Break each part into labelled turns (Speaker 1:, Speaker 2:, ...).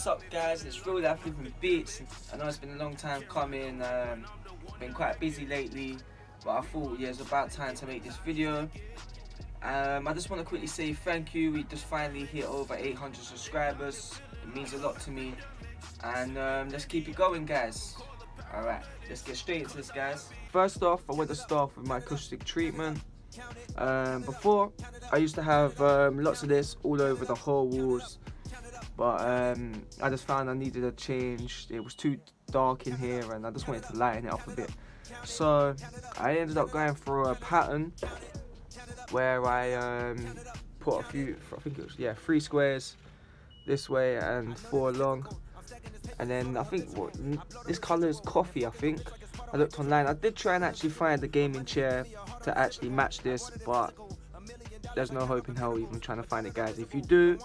Speaker 1: What's up guys, it's RealLifeLivin Beats. I know it's been a long time coming, been quite busy lately, but I thought it's about time to make this video. I just want to quickly say thank you. We just finally hit over 800 subscribers. It means a lot to me, and let's keep it going guys. Alright, let's get straight into this guys. First off, I want to start with my acoustic treatment. Before, I used to have lots of this all over the whole walls, but I just found I needed a change. It was too dark in here and I just wanted to lighten it up a bit. So I ended up going for a pattern where I put a few, I think it was 3 squares this way and 4 long. And then I think this colour is coffee, I think. I looked online. I did try and actually find a gaming chair to actually match this, but there's no hope in hell even trying to find it guys. If you do,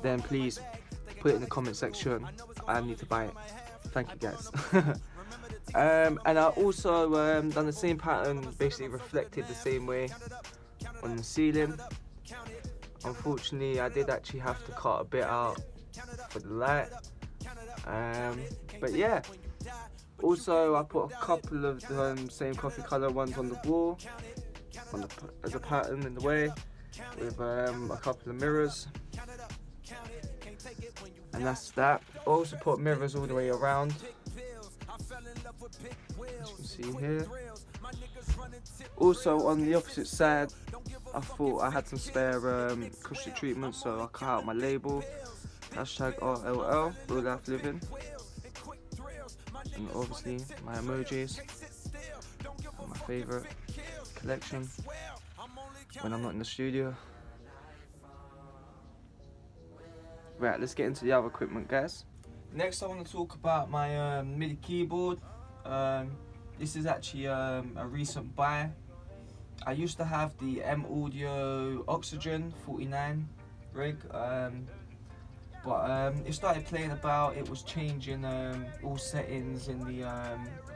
Speaker 1: then please put it in the comment section. I need to buy it. Thank you guys. And I also done the same pattern, basically reflected the same way on the ceiling. Unfortunately I did actually have to cut a bit out for the light. But yeah, also I put a couple of the same coffee colour ones on the wall as a pattern in the way, with a couple of mirrors, and that's that. I also put mirrors all the way around, as you can see here. Also on the opposite side, I thought I had some spare acoustic treatment, so I cut out my label, #RLL, RealLifeLivin, and obviously my emojis, my favourite collection when I'm not in the studio. Right, let's get into the other equipment guys. Next I want to talk about my MIDI keyboard. This is actually a recent buy. I used to have the M Audio Oxygen 49 rig, but it started playing about. It was changing all settings in the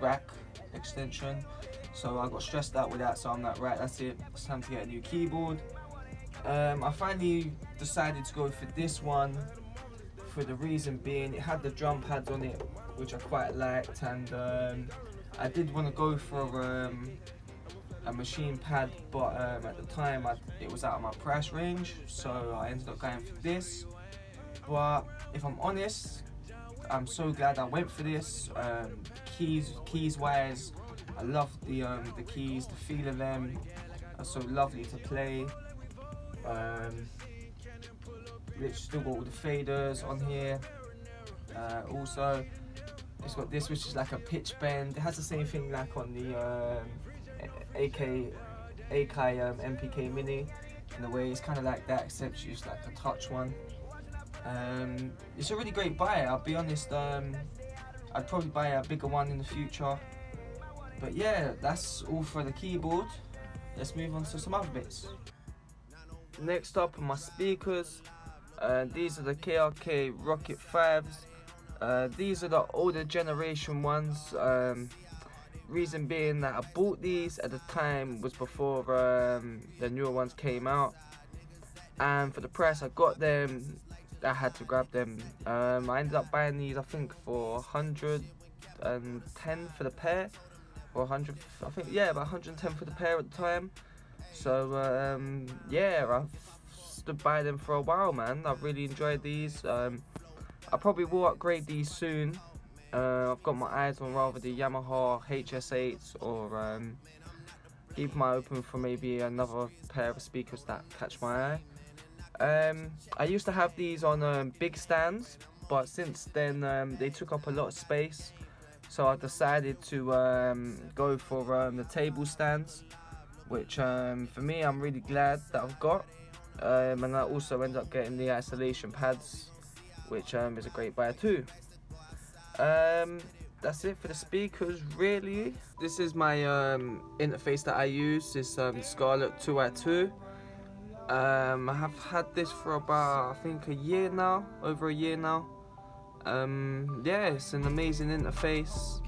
Speaker 1: rack extension, so I got stressed out with that. So I'm like, right, that's it, it's time to get a new keyboard. I finally decided to go for this one, for the reason being it had the drum pads on it, which I quite liked, and I did want to go for a machine pad, but at the time it was out of my price range, so I ended up going for this. But if I'm honest, I'm so glad I went for this. Keys wise, I love the keys, the feel of them are so lovely to play. It's still got all the faders on here. Also, it's got this, which is like a pitch bend. It has the same thing like on the AK MPK Mini. In a way, it's kind of like that, except it's just like a touch one. It's a really great buy. I'll be honest. I'd probably buy a bigger one in the future. But yeah, that's all for the keyboard. Let's move on to some other bits. Next up are my speakers. These are the KRK Rocket 5s. These are the older generation ones. Reason being that I bought these at the time was before the newer ones came out, and for the price I got them, I had to grab them. I ended up buying these, I think, for 110 for the pair, or 100, I think, yeah, about 110 for the pair at the time. So yeah, I've stood by them for a while, man. I've really enjoyed these. I probably will upgrade these soon. I've got my eyes on rather the Yamaha HS8s, or keep my eye open for maybe another pair of speakers that catch my eye. I used to have these on big stands, but since then they took up a lot of space, so I decided to go for the table stands, which for me, I'm really glad that I've got. And I also ended up getting the isolation pads, which is a great buy too. That's it for the speakers, really. This is my interface that I use, this Scarlett 2i2. I have had this for about, I think, a year now, over a year now. Yeah, it's an amazing interface.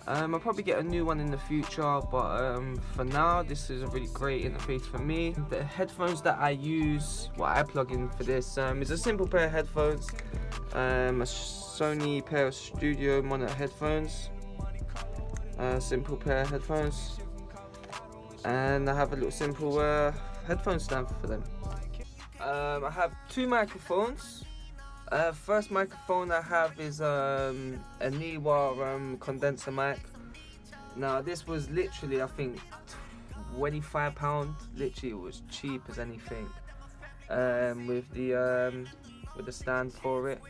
Speaker 1: I'll probably get a new one in the future, but for now this is a really great interface for me. The headphones that I use, what I plug in for this, is a simple pair of headphones, a Sony pair of studio monitor headphones, simple pair of headphones, and I have a little simple headphone stand for them. I have two microphones. First microphone I have is a Niwa condenser mic. Now this was literally, I think, £25. Literally, it was cheap as anything. With the stand for it.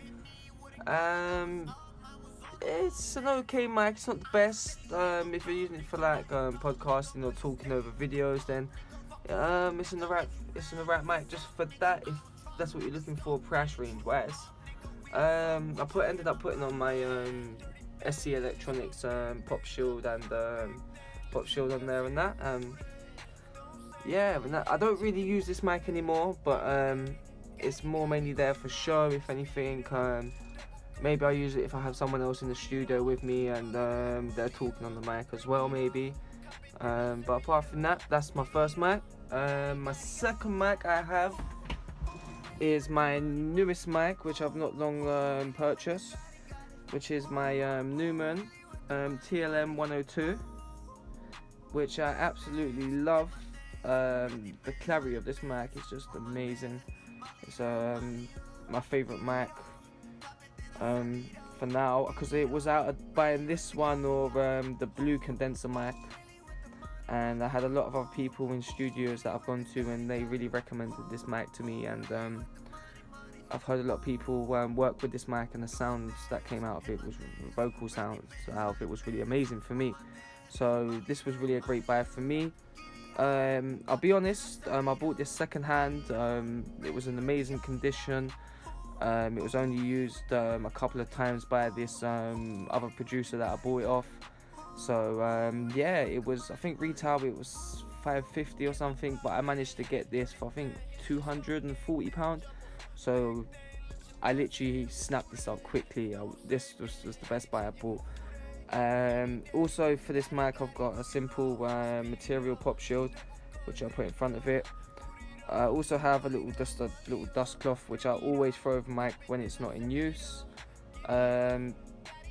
Speaker 1: It's an okay mic. It's not the best. If you're using it for like podcasting or talking over videos, then it's in the right mic. Just for that, if that's what you're looking for, price range wise. I ended up putting on my SC Electronics pop shield and pop shield on there and that. Yeah, I don't really use this mic anymore, but it's more mainly there for show, if anything. Maybe I use it if I have someone else in the studio with me and they're talking on the mic as well, maybe. But apart from that, that's my first mic. My second mic I have is my newest mic, which I've not long purchased, which is my Neumann TLM 102, which I absolutely love. The clarity of this mic is just amazing. It's my favourite mic for now, because it was out of buying this one or the blue condenser mic, and I had a lot of other people in studios that I've gone to and they really recommended this mic to me, and I've heard a lot of people work with this mic, and the sounds that came out of it was vocal sounds out of it was really amazing for me. So this was really a great buy for me. I'll be honest, I bought this second hand. It was in amazing condition. It was only used a couple of times by this other producer that I bought it off. So yeah, it was, I think retail it was £5.50 or something, but I managed to get this for I think £240. So I literally snapped this up quickly. This was the best buy I bought. Also for this mic I've got a simple material pop shield, which I'll put in front of it. I also have a little dust cloth, which I always throw over mic when it's not in use.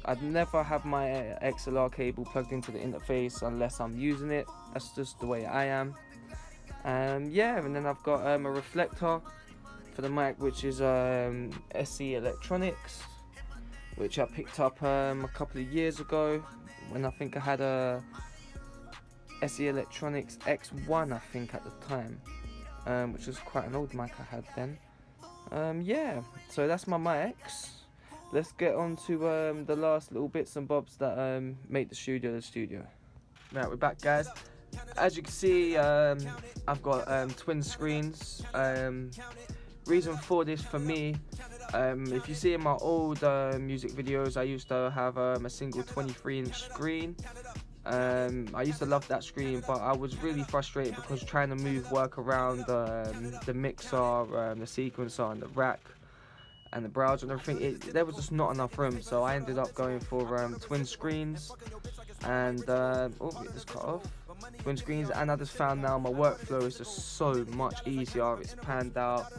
Speaker 1: I'd never have my XLR cable plugged into the interface unless I'm using it. That's just the way I am. Yeah, and then I've got a reflector for the mic, which is SC Electronics, which I picked up a couple of years ago when I think I had a SC Electronics X1, I think, at the time, which was quite an old mic I had then. Yeah, so that's my mics. Let's get on to the last little bits and bobs that make the studio the studio. Right, we're back, guys. As you can see, I've got twin screens. Reason for this for me, if you see in my old music videos, I used to have a single 23-inch screen. I used to love that screen, but I was really frustrated because trying to move work around the mixer, the sequencer and the rack and the browser and everything, there was just not enough room, so I ended up going for twin screens, and oh, it just cut off. Twin screens, and I just found now my workflow is just so much easier. It's panned out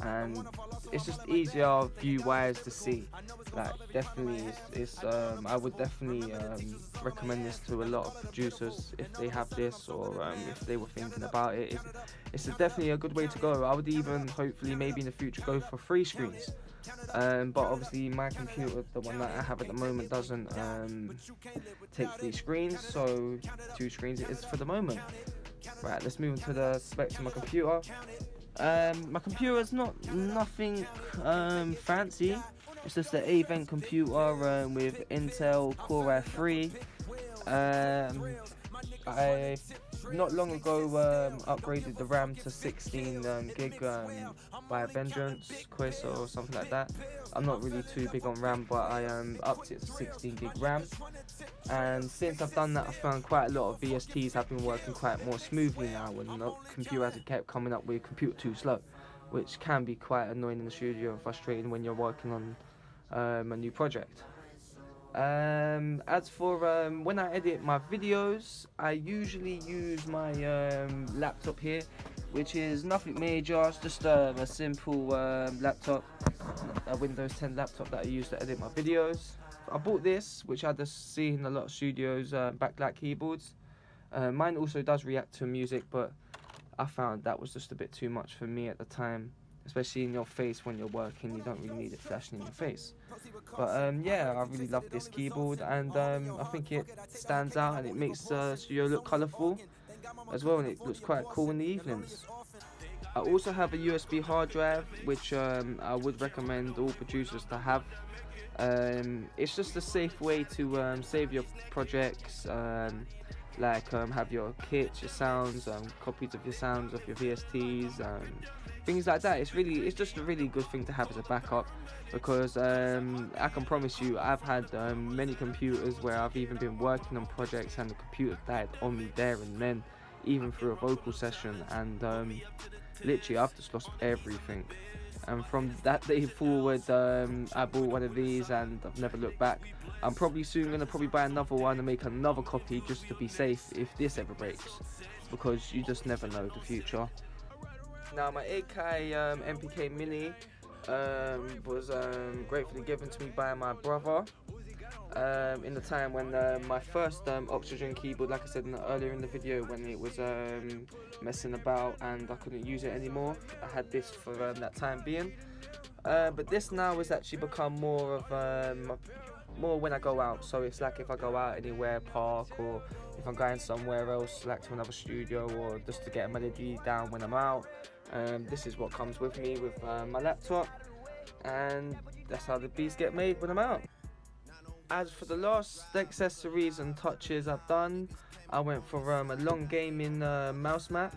Speaker 1: and it's just easier view wise to see. Like, definitely I would definitely recommend this to a lot of producers if they have this, or if they were thinking about it. It's definitely a good way to go. I would even hopefully maybe in the future go for 3 screens. But obviously my computer, the one that I have at the moment, doesn't take 3 screens, so 2 screens it is for the moment. Right, let's move on to the specs of my computer. My computer is nothing fancy. It's just an 8-vent computer with Intel Core i3. I not long ago upgraded the RAM to 16 gig by a Vengeance quiz or something like that. I'm not really too big on RAM, but I upped it to 16 gig RAM. And since I've done that, I found quite a lot of VSTs have been working quite more smoothly now, and the computer hasn't kept coming up with computer too slow, which can be quite annoying in the studio and frustrating when you're working on a new project. As for when I edit my videos, I usually use my laptop here, which is nothing major. It's just a simple laptop, a Windows 10 laptop that I use to edit my videos. I bought this, which I just see in a lot of studios, backlight keyboards. Mine also does react to music, but I found that was just a bit too much for me at the time, especially in your face when you're working. You don't really need it flashing in your face. But yeah, I really love this keyboard, and I think it stands out and it makes the studio look colourful as well, and it looks quite cool in the evenings. I also have a USB hard drive, which I would recommend all producers to have. It's just a safe way to save your projects, like have your kits, your sounds, copies of your sounds of your VSTs, things like that. It's just a really good thing to have as a backup, because I can promise you, I've had many computers where I've even been working on projects and the computer died on me there and then, even through a vocal session, and literally I've just lost everything. And from that day forward, I bought one of these and I've never looked back. I'm probably soon going to buy another one and make another copy just to be safe if this ever breaks, because you just never know the future. Now, my AK MPK Mini was gratefully given to me by my brother in the time when my first Oxygen keyboard, like I said earlier in the video, when it was messing about and I couldn't use it anymore. I had this for that time being, but this now has actually become more of more when I go out. So it's like if I go out anywhere, park, or if I'm going somewhere else, like to another studio, or just to get a melody down when I'm out, this is what comes with me with my laptop, and that's how the beats get made when I'm out. As for the last accessories and touches I've done, I went for a long gaming mouse mat.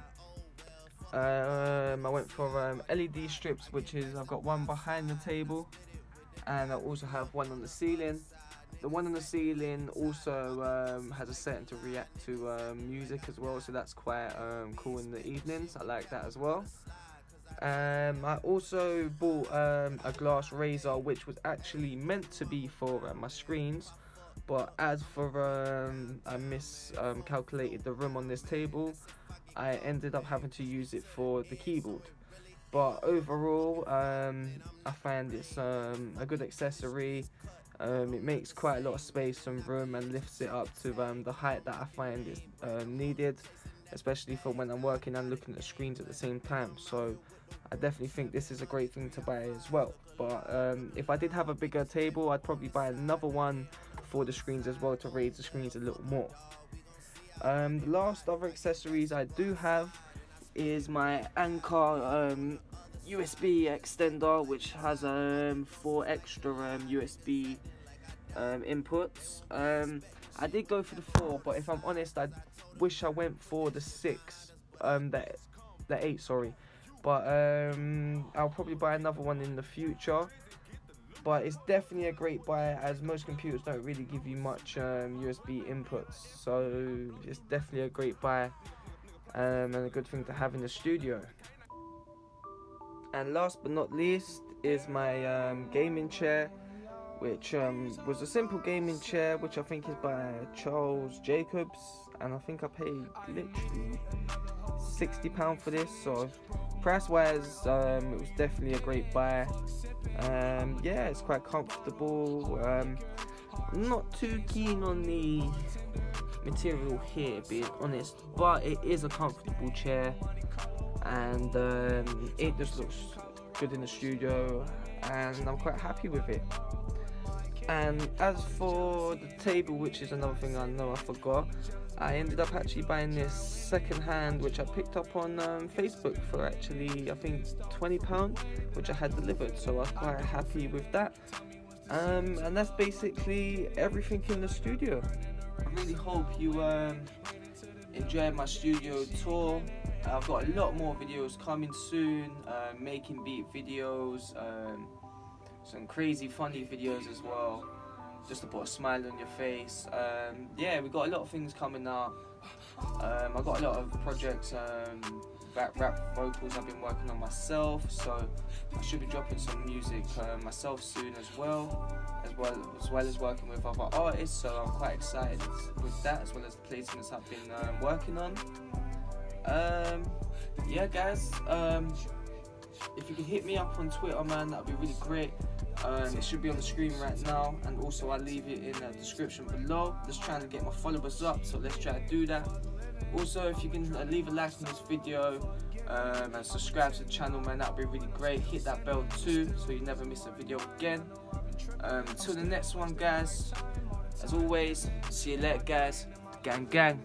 Speaker 1: I went for LED strips, which is, I've got one behind the table, and I also have one on the ceiling. The one on the ceiling also has a setting to react to music as well, so that's quite cool in the evenings. I like that as well. I also bought a glass razor, which was actually meant to be for my screens, but as for I miscalculated the room on this table, I ended up having to use it for the keyboard. But overall, I find it's a good accessory. It makes quite a lot of space and room and lifts it up to the height that I find is needed, especially for when I'm working and looking at screens at the same time. So I definitely think this is a great thing to buy as well. But if I did have a bigger table, I'd probably buy another one for the screens as well, to raise the screens a little more. The last other accessories I do have is my Anchor USB extender, which has 4 extra USB inputs. I did go for the 4, but if I'm honest, I wish I went for the 6, the 8, sorry. But I'll probably buy another one in the future. But it's definitely a great buy, as most computers don't really give you much USB inputs. So it's definitely a great buy and a good thing to have in the studio. And last but not least is my gaming chair, which was a simple gaming chair, which I think is by Charles Jacobs, and I think I paid literally £60 for this, so price wise it was definitely a great buy. Yeah, it's quite comfortable. I'm not too keen on the material here, being honest, but it is a comfortable chair, and it just looks good in the studio, and I'm quite happy with it. And as for the table, which is another thing I know I forgot, I ended up actually buying this second hand, which I picked up on Facebook for actually, I think, £20, which I had delivered, so I was quite happy with that. And that's basically everything in the studio. I really hope you enjoyed my studio tour. I've got a lot more videos coming soon, making beat videos, some crazy funny videos as well, just to put a smile on your face. Yeah, we got a lot of things coming up. I got a lot of projects, rap vocals I've been working on myself, so I should be dropping some music myself soon as well as working with other artists, so I'm quite excited with that, as well as the placements I've been working on. Yeah guys, if you can hit me up on Twitter, man, that would be really great. It should be on the screen right now, and also I'll leave it in the description below. Just trying to get my followers up, so let's try to do that. Also, if you can leave a like on this video and subscribe to the channel, man, that would be really great. Hit that bell too, so you never miss a video again. Until the next one, guys, as always, see you later, guys. Gang gang.